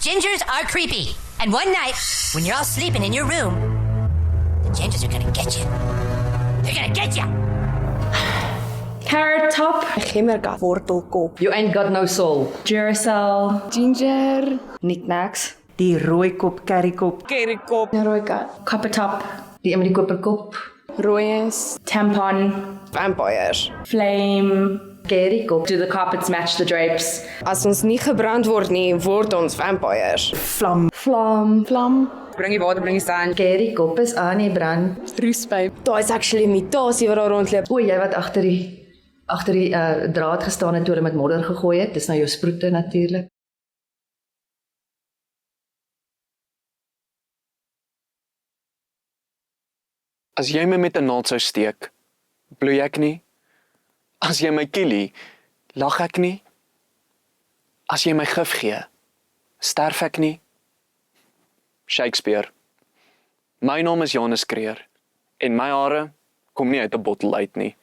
Gingers are creepy. And one night, when you're all sleeping in your room, the gingers are gonna get you. They're gonna get you. Carrot top. Gemmerkat. Wortelkop. You ain't got no soul. Duracell. Ginger. Knickknacks. Die rooikop, currykop. Kerrykop. Rooikat. Copper top. Die een met die koperkop. Rooies. Tampon. Vampires. Flame. Kerrykop. Do the carpets match the drapes? As ons nie gebrand word nie, word ons vampires. Vlam. Vlam. Bring die water, bring die sand. Kerrykop is aan die brand. Roespyp. Daar is actually 'n mutasie wat daar rondloop. O, jy wat agter die draad gestaan het toe hulle met modder gegooi het. Dis nou jou sproete natuurlik. As jy my met 'n naald sou steek, bloei ek nie. As jy my kielie, lag ek nie. As jy my gif gee, sterf ek nie. Shakespeare. My naam is Janus Kreer en my hare kom nie uit 'n bottel uit nie.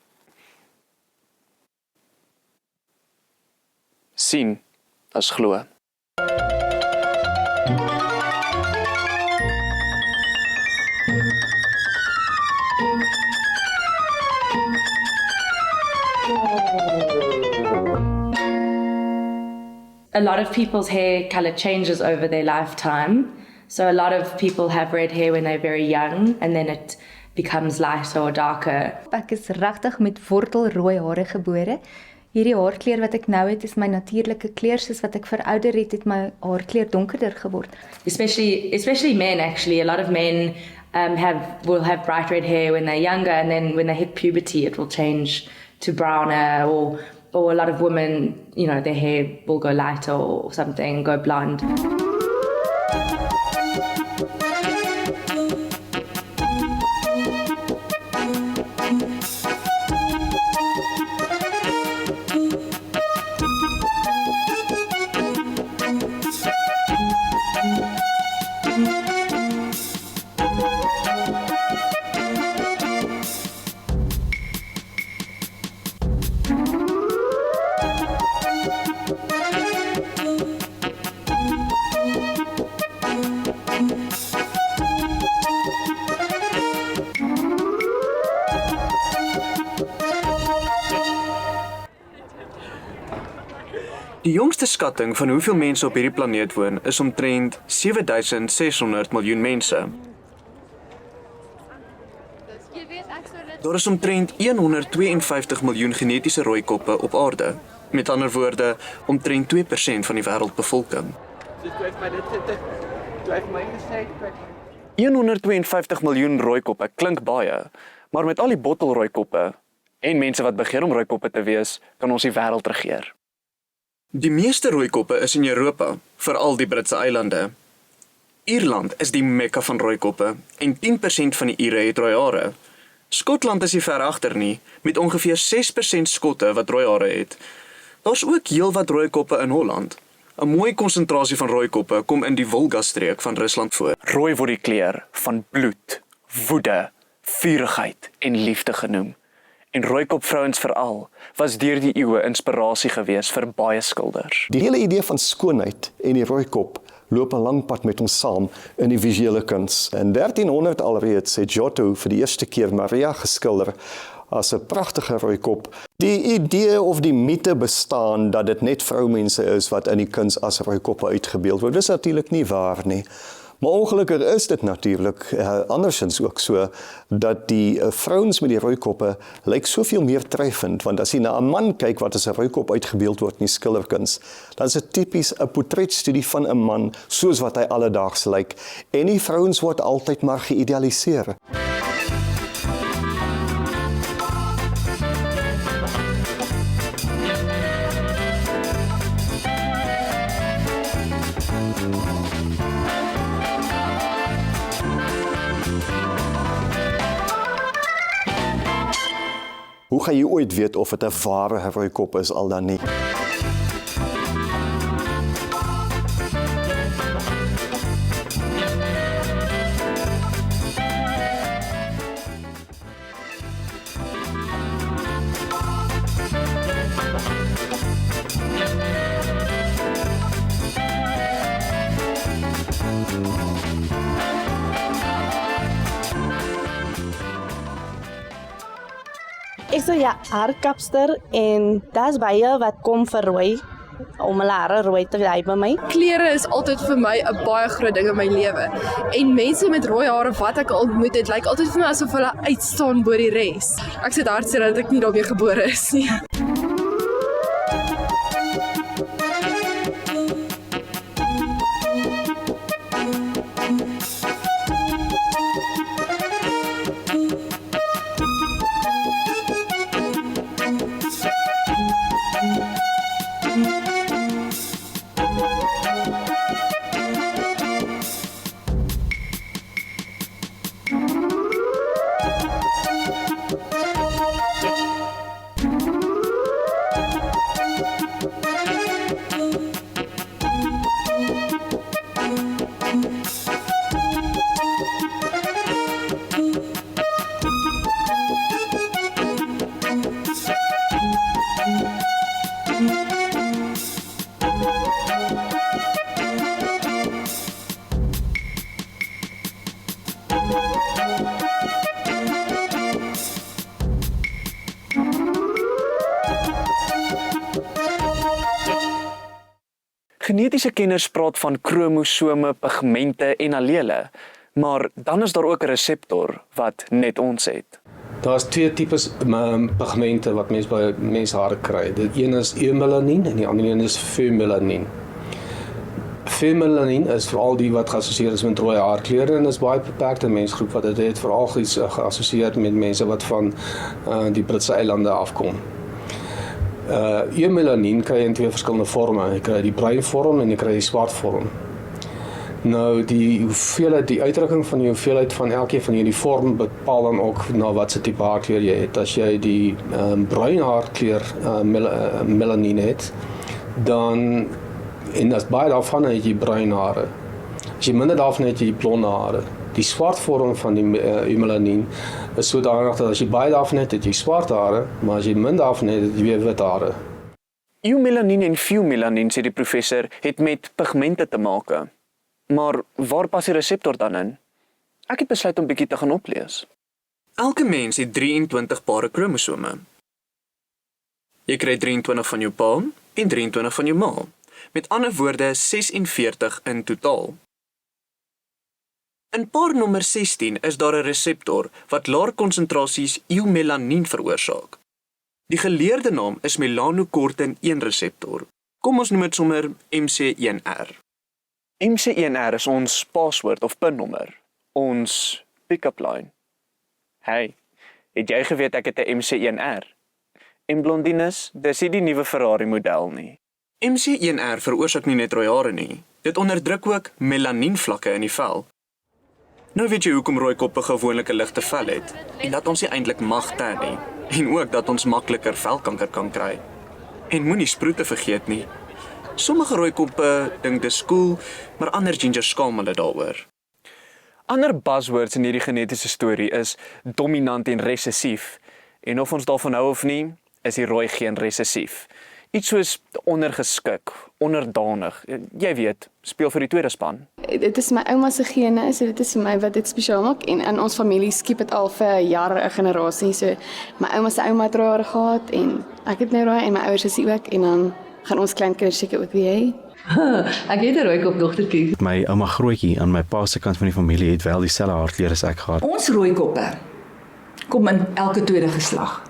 Sien as glo. A lot of people's hair color changes over their lifetime. So a lot of people have red hair when they're very young and then it becomes lighter or darker. Ek is regtig met wortelrooi hare gebore. Hierdie haarkleur wat ek nou het is my natuurlike kleur, soos wat ek verouder het my haarkleur donkerder geword. Especially men actually. A lot of men will have bright red hair when they're younger and then when they hit puberty it will change to browner or a lot of women, you know, their hair will go lighter or something, go blonde. Die jongste skatting van hoeveel mense op hierdie planeet woon is omtrent 7600 miljoen mense. Daar is omtrent 152 miljoen genetiese rooikoppe op aarde. Met ander woorde, omtrent 2% van die wêreldbevolking. 152 miljoen rooikoppe klink baie, maar met al die bottelrooikoppe en mense wat begeer om rooikoppe te wees, kan ons die wêreld regeer. Die meeste rooikoppe is in Europa, veral die Britse eilande. Ierland is die mekka van rooikoppe en 10% van die Ire het rooi hare. Skotland is nie ver agter nie, met ongeveer 6% Skotte wat rooi hare het. Daar's ook heelwat rooikoppe in Holland. 'n Mooi konsentrasie van rooikoppe kom in die Volga-streek van Rusland voor. Rooi word die kleur van bloed, woede, vurigheid en liefde genoem. En rooikopvrouens veral was deur die eeue inspirasie gewees vir baie skilders. Die hele idee van skoonheid en die rooikop loop 'n lang pad met ons saam in die visuele kuns. In 1300 alreeds het Giotto vir die eerste keer Maria geskilder as 'n pragtige rooikop. Die idee of die mite bestaan dat dit net vroumense is wat in die kuns as rooikoppe uitgebeeld word, dis natuurlik nie waar nie. Maar ongelukkig is dit natuurlik andersins ook so, dat die vrouens met die rooikoppe lyk soveel meer treffend, want as jy na 'n man kyk wat as 'n rooikop uitgebeeld word in die skilderkuns, dan is dit tipies 'n portretstudie van 'n man soos wat hy alledaags lyk, en die vrouens word altyd maar geïdealiseer. Hoe gaan jy ooit weet of dit 'n ware rooikop is al dan nie? Ek sou ja, haarkapster en daar's baie wat kom vir rooi om hulle hare rooi te dye by my. Klere is altyd vir my 'n baie groot ding in my lewe. En mense met rooi hare wat ek al ontmoet het, lyk altyd vir my asof hulle uitstaan bo die res. Ek sit hartseer dat ek nie daarmee gebore is nie. Genetiese kenners praat van kromosome, pigmente en allele, maar dan is daar ook 'n reseptor wat net ons het. Daar's twee tipes pigmente wat mense by menshare kry. Die een is eumelanien en die ander een is phenylalanien. Phenylalanien is veral die wat geassosieer is met rooi haarkleure en is baie beperkte mensgroep wat dit het, veral geassosieer met mense wat van die Britse eilande afkom. Eumelanien kry in twee verskillende vorme. Jy kry die bruin vorm en jy kry die swart vorm. Nou die uitdrukking van die hoeveelheid van elkeen van hierdie vorm bepaal dan ook na watse tipe haarkleur jy het. As jy die bruin haarkleur melanien het, dan en as baie daarvan het jy bruin hare. As jy minder daarvan het jy blonde hare. Die swart vorm van die eumelanien is sodanig dat as jy baie daarvan het jy swart hare, maar as jy minder daarvan het jy weer wit hare. Eumelanien en phenylalanien, sê die professor, het met pigmente te maak. Maar waar pas die reseptor dan in? Ek het besluit om bietjie te gaan oplees. Elke mens het 23 pare kromosome. Jy kry 23 van jou pa en 23 van jou ma. Met ander woorde 46 in totaal. In paar nommer 16 is daar 'n reseptor wat laer konsentrasies eumelanien veroorsaak. Die geleerde naam is melanocortin 1 reseptor. Kom ons noem dit sommer MC1R. MC1R is ons paswoord of pinnommer, ons pick-up line. Hey, het jy geweet ek het 'n MC1R? En blondines, dis nie die nuwe Ferrari model nie. MC1R veroorsaak nie net rooi hare nie. Dit onderdruk ook melanienvlakke in die vel. Nou weet jy hoekom rooikoppe gewoonlik 'n ligte vel het en dat ons nie eintlik mag tan nie en ook dat ons makliker velkanker kan kry. En moenie sproete vergeet nie. Sommige rooikoppe dink dis cool, maar ander gingers skaam hulle daaroor. Ander buzzwords in hierdie genetiese storie is dominant en resessief. En of ons daarvan hou of nie, is die rooi geen resessief. Iets soos ondergeskik, onderdanig. Jy weet, speel vir die tweede span. Dit is my ouma se gene, so dit is vir my wat dit spesiaal maak en in ons familie skiep dit al vir jare 'n generasie. So my ouma se ouma het rooi hare gehad en ek het nou rooi en my ouers is ook en dan gaan ons kleinkinders seker ook wie hy. Ek het 'n rooikop dogtertjie. My ouma grootjie aan my pa se kant van die familie het wel dieselfde haarkleur as ek gehad. Ons rooikoppe kom in elke tweede geslag.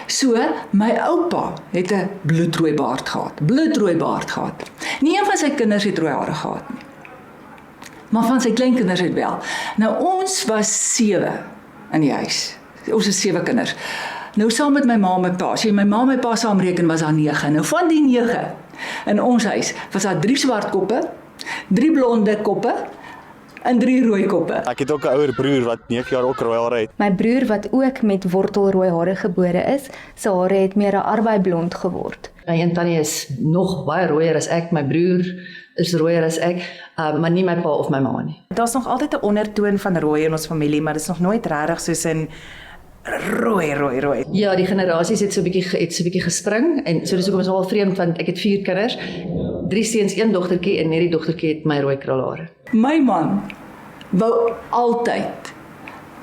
So, my oupa het 'n bloedrooi baard gehad. Nie een van sy kinders het rooi hare gehad nie. Maar van sy kleinkinders het wel. Nou ons was 7 in die huis. Ons is 7 kinders. Nou saam met my ma en my pa. As jy my ma en my pa saamreken was daar 9. Nou van die 9 in ons huis was daar 3 swart koppe, 3 blonde koppe en 3 rooi koppe. Ek het ook 'n ouer broer wat 9 jaar ook rooi hare het. My broer wat ook met wortelrooi hare gebore is, sy hare het meer 'n arbeiblond geword. My een tannie is nog baie rooier as ek, my broer is rooier as ek, maar nie my pa of my ma nie. Daar's nog altyd 'n ondertoon van rooi in ons familie, maar dit is nog nooit regtig soos in rooi. Ja, die generasies het so 'n bietjie gespring en so dis hoekom is al vreemd want ek het 4 kinders, 3 seuns, 1 dogtertjie en net die dogtertjie het my rooi krulhare. My man wou altyd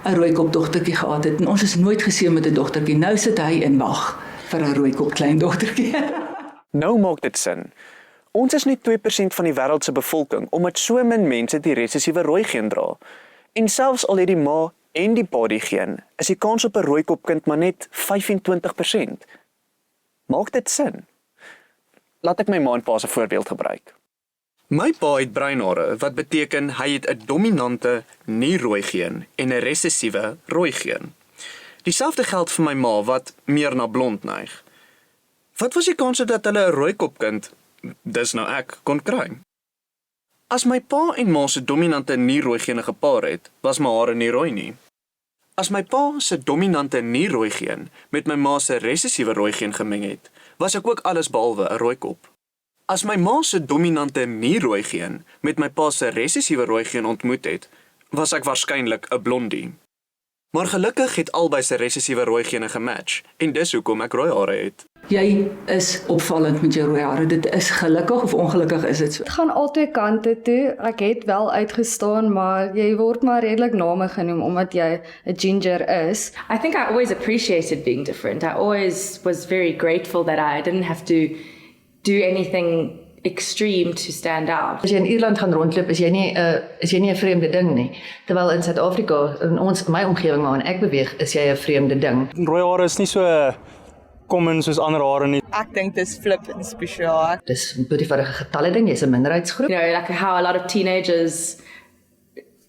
'n rooikop dogtertjie gehad het en ons is nooit geseën met 'n dogtertjie. Nou sit hy en wag vir 'n rooikop kleindogtertjie. Nou maak dit sin. Ons is net 2% van die wêreld se bevolking omdat so min mense die resessiewe rooi geen dra. En selfs al het die ma en die pa die geen, is die kans op 'n rooikop kind maar net 25%. Maak dit sin? Laat ek my ma en pa se voorbeeld gebruik. My pa het breinhare, wat beteken hy het 'n dominante nie-rooi geen en 'n resessiewe rooi geen. Dieselfde geld vir my ma wat meer na blond neig. Wat was die kans dat hulle 'n rooikop kind, dis nou ek, kon kry? As my pa en ma se dominante nie-rooi gene gepaar het, was my hare nie rooi nie. As my pa se dominante nie-rooi geen met my ma se resessiewe rooi geen gemeng het, was ek ook alles behalwe 'n rooikop. As my ma se dominante nie-rooi geen met my pa se resessiewe rooi geen ontmoet het, was ek waarskynlik 'n blondie. Maar gelukkig het albei se resessiewe rooi gene gematch en dis hoekom ek rooi hare het. Jy is opvallend met jou rooi hare. Dit is gelukkig of ongelukkig is dit so. Dit gaan albei kante toe. Ek het wel uitgestaan, maar jy word maar redelik name genoem omdat jy 'n ginger is. I think I always appreciated being different. I always was very grateful that I didn't have to do anything extreme to stand out. As jy in Ierland gaan rondloop, is jy nie 'n vreemde ding nie. Terwyl in Suid-Afrika, in my omgewing waarin ek beweeg, is jy 'n vreemde ding. Rooi hare is nie so common soos ander hare nie. Ek dink dis flippend spesiaal. Dis 'n bloedievarige getalle ding, jy's 'n minderheidsgroep. You know, like how a lot of teenagers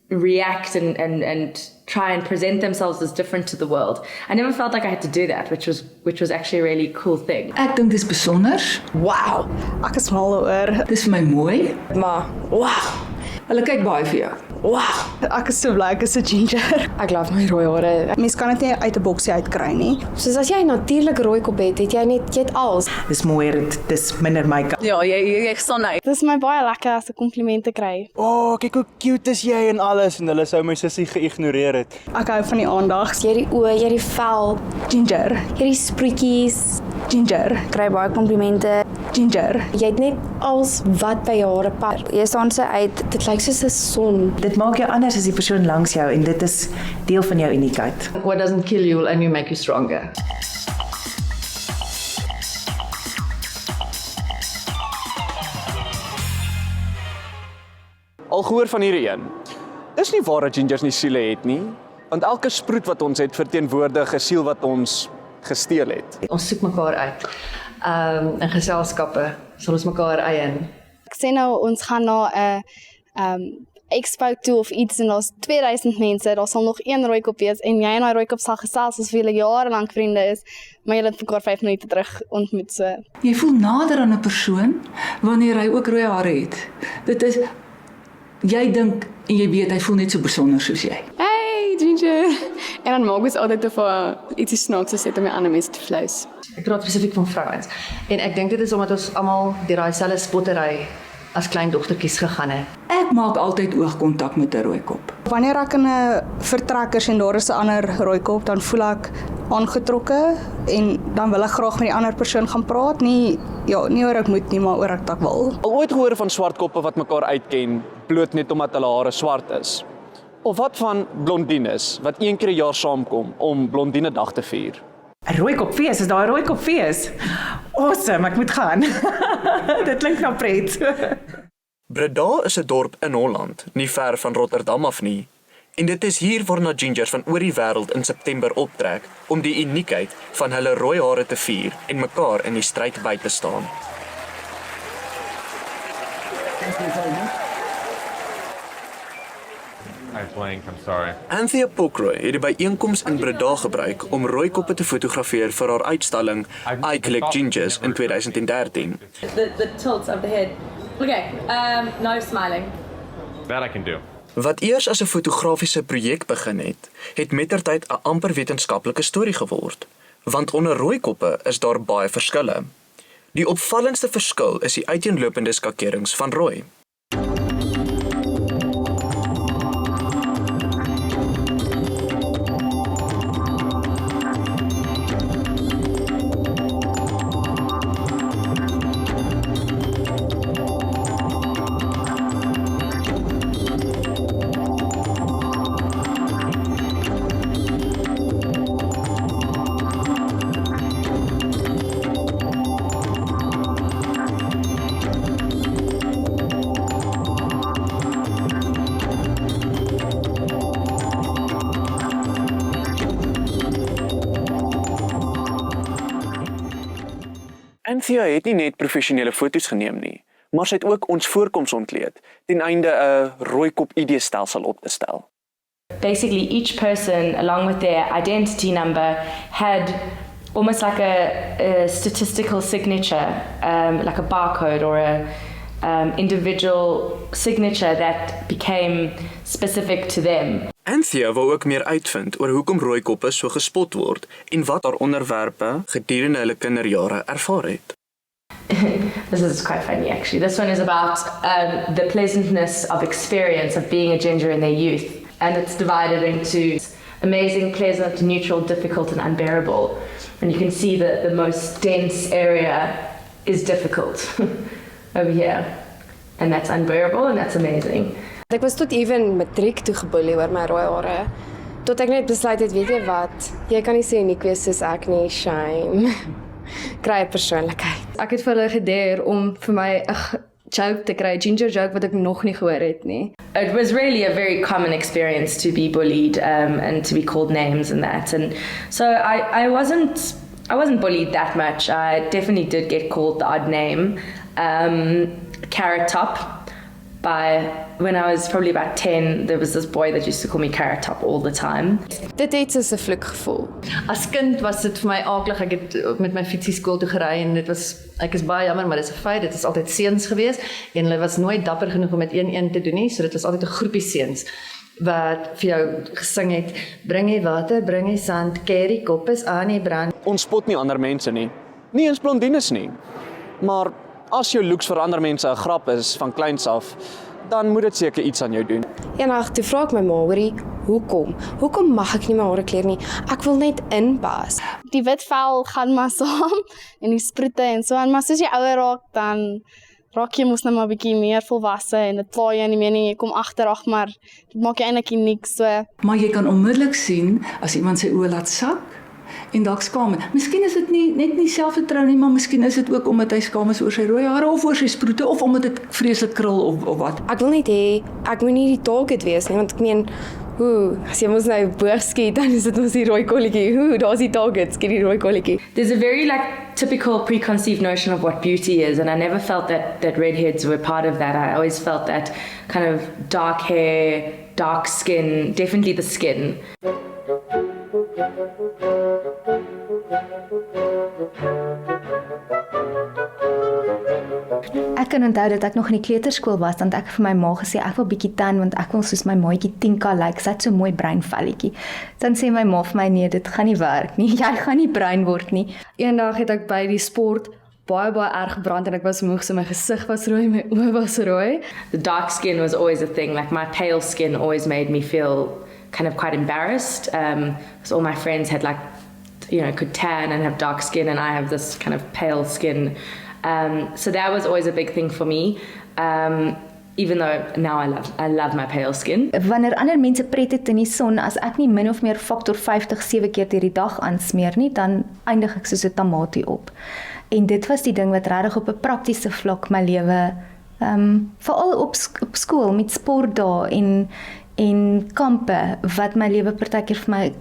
react and try and present themselves as different to the world. I never felt like I had to do that, which was actually a really cool thing. Ek dink dis besonder. Wow, ek is mal oor. Dis vir my mooi, maar wow. Hulle kyk baie vir jou. Wow, ek is so bly ek is 'n ginger. Ek love my rooi hare. Mens kan dit nie uit 'n boksie uitkry nie. Soos as jy natuurlik rooi kop het, jy het alles. Dis mooier, dis minder make-up. Ja, jy staan uit. Dit is my baie lekker as ek komplimente kry. Kyk hoe cute is jy en alles en hulle sou my sussie geïgnoreer het. Ek hou van die aandag. Jy die oë, jy die vel, Ginger. jy die sproetjies, Ginger. kry baie komplimente. Ginger. Jy het net alles wat by jou hare pas. Jy staan se uit, dit lyk soos 'n son. Dit maak jou anders as die persoon langs jou en dit is deel van jou uniekheid. What doesn't kill you will only make you stronger. Al gehoor van hierdie een. Dis nie waar dat gingers nie siele het nie, want elke sproet wat ons het verteenwoordig 'n siel wat ons gesteel het. Ons soek mekaar uit. In geselskappe sal ons mekaar eien. Ek sê nou ons gaan na 'n expo toe of iets en daar's 2000 mense, daar sal nog een rooikop wees en jy en daai rooikop sal gesels as julle jare lank vriende is, maar julle het mekaar 5 minute terug ontmoet so. Jy voel nader aan 'n persoon wanneer hy ook rooi hare het. Dit is jy dink en jy weet hy voel net so besonder soos jy. Hey, Ginger. En dan maak ons altyd vir ietsie snaaks te sê om die ander mense te flous. Ek praat spesifiek van vrouens. En ek dink dit is omdat ons almal deur daai selfde spottery as klein dogtertjies gegaan het. Ek maak altyd oogkontak met 'n rooikop. Wanneer ek in 'n vertrekker en daar is 'n ander rooikop, dan voel ek aangetrokke en dan wil ek graag met die ander persoon gaan praat, nie oor ek moet nie, maar oor ek wil. Al ooit gehoor van swart koppe wat mekaar uitken bloot net omdat hulle hare swart is? Of wat van blondines wat een keer 'n jaar saamkom om blondine dag te vier? 'n Rooikopfees, is daar 'n rooikopfees? Awesome, ek moet gaan. Dit klink nou pret. Breda is 'n dorp in Holland, nie ver van Rotterdam af nie. En dit is hier waarna gingers van oor die wêreld in September optrek om die uniekheid van hulle rooi hare te vier en mekaar in die stryd by te staan. I'm sorry. Anthea Pokroy het die byeenkoms in Breda gebruik om rooikoppe te fotografeer vir haar uitstalling I Collect Gingers in 2013. The tilt of the head. Okay, no smiling. That I can do. Wat eers as 'n fotografiese projek begin het, het mettertyd 'n amper wetenskaplike storie geword. Want onder rooikoppe is daar baie verskille. Die opvallendste verskil is die uiteenlopende skakerings van rooi. Anthea het nie net professionele foto's geneem nie, maar sy het ook ons voorkoms ontleed ten einde 'n rooikop ID-stelsel op te stel. Basically, each person, along with their identity number, had almost like a statistical signature, like a barcode or a individual signature that became specific to them. Anthea wou ook meer uitvind oor hoekom rooikoppe so gespot word en wat haar onderwerpe gedurende hulle kinderjare ervaar het. This is quite funny actually. This one is about the pleasantness of experience of being a ginger in their youth. And it's divided into amazing, pleasant, neutral, difficult and unbearable. And you can see that the most dense area is difficult over here. And that's unbearable and that's amazing. Ek was tot even matriek toe geboelie oor my rooi hare. Tot ek net besluit het, weet jy wat, jy kan nie so uniek wees soos ek nie, shame. Kry 'n persoonlikheid. Ek het vir hulle gedeer om vir my 'n joke te kry, ginger joke wat ek nog nie gehoor het nie. It was really a very common experience to be bullied and to be called names and that. And so I wasn't bullied that much. I definitely did get called the odd name. Carrot Top. When I was probably about 10, there was this boy that used to call me Carrot Top all the time. Dit het soos 'n vloek gevoel. As kind was dit vir my aaklig. Ek het met my fietsie skool toe gery en ek is baie jammer, maar dis 'n feit, dit is altyd seuns gewees en hulle was nooit dapper genoeg om met een te doen nie, so dit was altyd 'n groepie seuns wat vir jou gesing het, bring jy water, bring jy sand, carry kop is aan die brand. Ons spot nie ander mense nie. Nie eens blondines nie. Maar as jou looks vir ander mense 'n grap is van kleins af, dan moet dit seker iets aan jou doen. Eendag toe vra ek my ma, hoorie, hoekom mag ek nie my hare kleur nie? Ek wil net inpas. Die wit vel gaan maar saam en die sproete en so aan, maar soos jy ouer raak, dan raak jy mos nou maar 'n bietjie meer volwasse en dit pla jy nie meer nie, jy kom agterag, maar dit maak jy eintlik niks so. Maar jy kan onmiddellik sien as iemand sy oë laat sak en dalk skaam. Miskien is dit net nie selfvertroue nie, maar miskien is dit ook omdat hy skaam is oor sy rooi hare of oor sy sproete of omdat dit vreeslik krul of wat. Ek wil net hê ek moet nie die target wees nie, want ek meen, as jy mos nou boog skiet, dan is dit mos die rooi kolletjie. Daar's die target, skiet die rooi kolletjie. There's a very typical preconceived notion of what beauty is, and I never felt that redheads were part of that. I always felt that kind of dark hair, dark skin, definitely the skin. Ek kan onthou dat ek nog in die kleuterskool was, dan ek vir my ma gesê ek wil bietjie tan want ek wil soos my maatjie Tinka lyk, sy het so mooi bruin velletjie. Dan sê my ma vir my nee, dit gaan nie werk nie. Jy gaan nie bruin word nie. Eendag het ek by die sport baie erg gebrand en ek was moeg, so my gesig was rooi, my oë was rooi. The dark skin was always a thing. Like my pale skin always made me feel kind of quite embarrassed. Because all my friends had could tan and have dark skin, and I have this kind of pale skin. So that was always a big thing for me. Even though now I love my pale skin. Wanneer ander mense pret het in die son, as ek nie min of meer faktor 50 7 keer deur die dag aansmeer nie, dan eindig ek soos 'n tamatie op. En dit was die ding wat regtig op 'n praktiese vlak my lewe veral op skool met sportdae en kampe wat my lewe partykeer vir my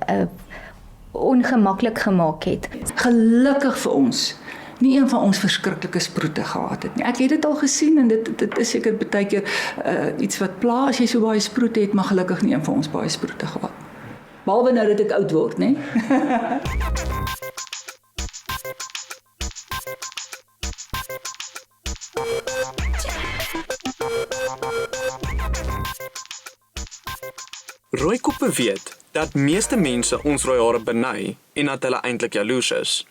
ongemaklik gemaak het. Gelukkig vir ons. Nie een van ons verskriklike sproete gehad het nie. Ek het dit al gesien en dit is seker baie keer iets wat pla as jy so baie sproete het, maar gelukkig nie een van ons baie sproete gehad. Behalwe nou dat ek oud word, né? Rooikoppe weet dat meeste mense ons rooi hare beny en dat hulle eintlik jaloers is.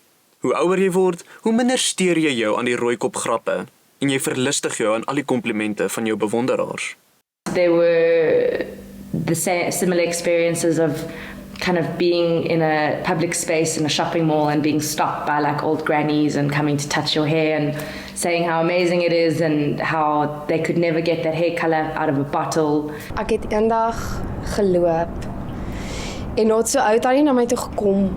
Hoe ouer jy word, hoe minder steur jy jou aan die rooikop grappe en jy verlustig jou aan al die komplimente van jou bewonderaars. There were the similar experiences of kind of being in a public space in a shopping mall and being stopped by old grannies and coming to touch your hair and saying how amazing it is and how they could never get that hair color out of a bottle. Ek het eendag geloop en not so oud aan na my toe gekom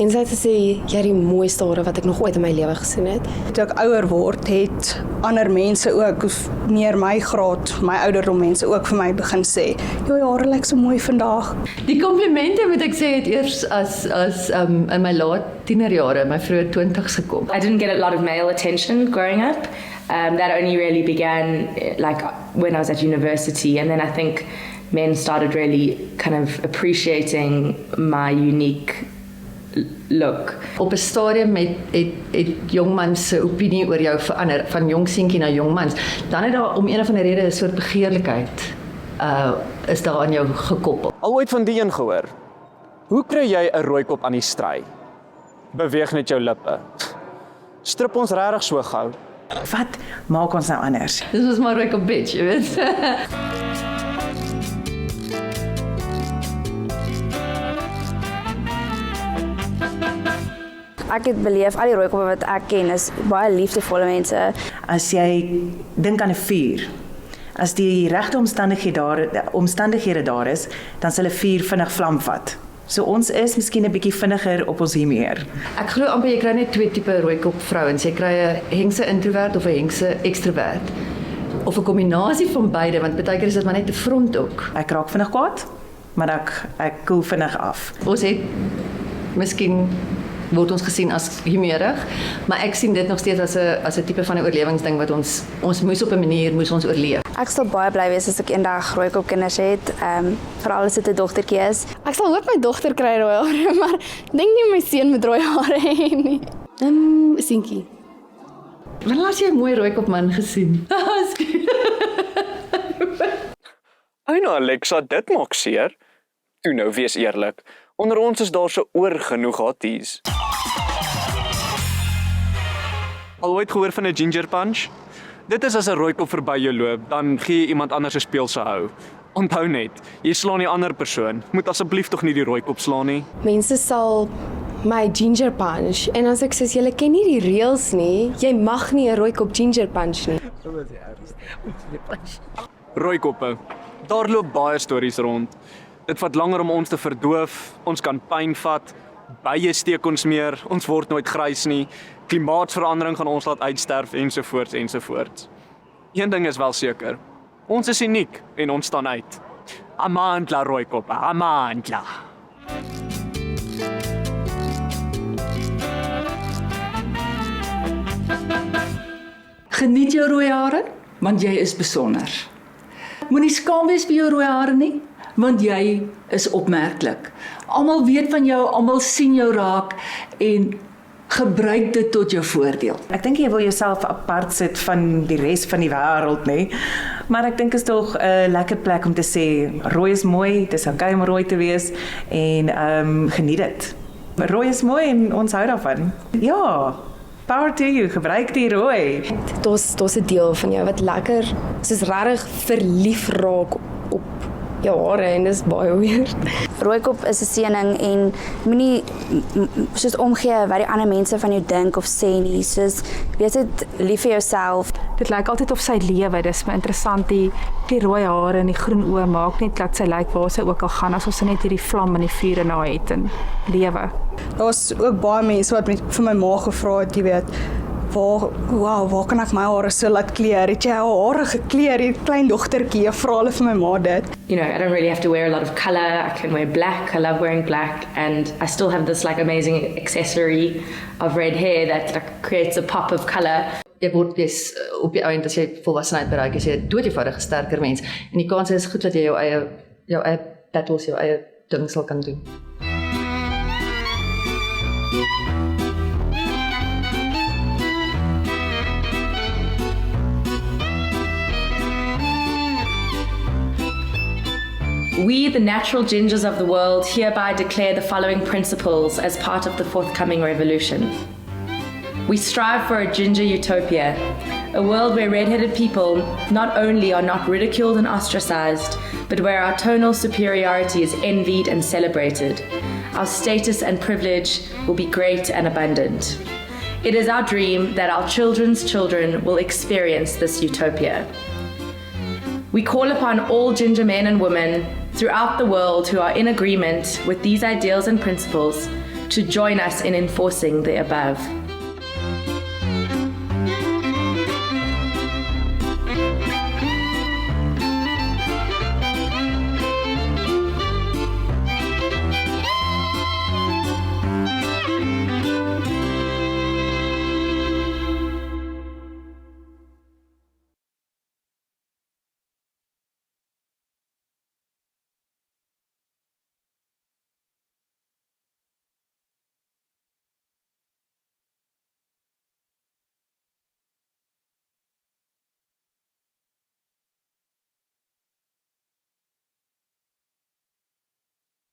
En sy het gesê, jy het die mooiste hare wat ek nog ooit in my lewe gesien het. Toe ek ouer word, het ander mense ook, meer my graad, my ouderdom mense ook vir my begin sê, jou hare lyk so mooi vandag. Die komplimente moet ek sê het eers as in my laat tienerjare, my vroeë 20's gekom. I didn't get a lot of male attention growing up. That only really began like when I was at university, and then I think men started really kind of appreciating my unique look. Op 'n stadium het jongmans se opinie oor jou verander, van jong seentjie na jongmans. Dan het daar om een of ander rede 'n soort begeerlikheid is daar aan jou gekoppel. Al ooit van die een gehoor? Hoe kry jy 'n rooikop aan die stry? Beweeg net jou lippe. Strip ons regtig so gou? Wat maak ons nou anders? Dis was maar rooikop bitch, jy weet. Ek het beleef al die rooikoppe wat ek ken is baie liefdevolle mense. As jy dink aan 'n vuur, as die regte omstandighede daar is, dan sal 'n vuur vinnig vlam vat. So ons is miskien 'n bietjie vinniger op ons humeur. Ek glo amper jy kry net twee tipe rooikop vrouens. Jy kry 'n hengse introvert of 'n hengse ekstrovert. Of 'n kombinasie van beide, want baie keer is dit maar net 'n front ook. Ek raak vinnig kwaad, maar ek koel vinnig af. Ons het miskien word ons gesien as humeurig, maar ek sien dit nog steeds as 'n tipe van 'n oorlewingsding wat ons moes op 'n manier moes oorleef. Ek sal baie bly wees as ek eendag rooikop kinders het, veral as dit 'n dogtertjie is. Ek sal hoop my dogter kry rooi hare, maar dink nie my seun met rooi hare hê nie. 'n seentjie. Wanneer laas jy 'n mooi rooikop man gesien? Eina Alexa, dit maak seer. Toe nou, wees eerlik. Onder ons is daar so oor genoeg hatties. Al ooit gehoor van 'n ginger punch? Dit is as 'n rooikop verby jou loop, dan gee jy iemand anders 'n speelse hou. Onthou net, jy slaan die ander persoon. Moet asseblief tog nie die rooikop slaan nie. Mense sal my ginger punch en as ek sê julle ken nie die reëls nie, jy mag nie 'n rooikop ginger punch nie. Rooikoppe. Daar loop baie stories rond. Dit vat langer om ons te verdoof, ons kan pyn vat, bye steek ons meer, ons word nooit grys nie, klimaatsverandering gaan ons laat uitsterf ensovoorts ensovoorts. Een ding is wel seker, ons is uniek en ons staan uit. Amandla rooikoppe, amandla. Geniet jou rooi hare, want jy is besonder. Moenie skaam wees vir jou rooi hare nie, want jy is opmerklik. Almal weet van jou, almal sien jou raak en gebruik dit tot jou voordeel. Ek dink jy wil jouself apart sit van die res van die wêreld, nê? Maar ek dink is tog 'n lekker plek om te sê rooi is mooi, dit is okay om rooi te wees en geniet dit. Rooi is mooi en ons hou daarvan. Ja. Power to you, gebruik die rooi. Daar's 'n deel van jou wat lekker soos regtig verlief raak op jou hare en dis baie weird. Rooikop is 'n seëning en moenie soos omgee wat die ander mense van jou dink of sê nie. Soos wees dit lief vir jouself. Dit lyk altyd of sy lewe, dis my interessant die rooi hare en die groen oë maak net dat sy lyk waar sy ook al gaan asof sy net hierdie vlam in die vuur in haar het en lewe. Daar's ook baie mense wat vir my ma gevra het, jy weet, waar kan ek my hare so laat kleur? Het jy haar hare gekleur? Die klein dogtertjie, vra hulle vir my ma dit. You know, I don't really have to wear a lot of color. I can wear black. I love wearing black, and I still have this like amazing accessory of red hair that like creates a pop of color. Jy word op die eind as jy volwassenheid bereik, as jy 'n doodgevaardige sterker mens en die kans is goed dat jy jou eie battles, jou eie ding sal kan doen. We, the natural gingers of the world, hereby declare the following principles as part of the forthcoming revolution. We strive for a ginger utopia, a world where red-headed people not only are not ridiculed and ostracized, but where our tonal superiority is envied and celebrated. Our status and privilege will be great and abundant. It is our dream that our children's children will experience this utopia. We call upon all ginger men and women throughout the world who are in agreement with these ideals and principles to join us in enforcing the above.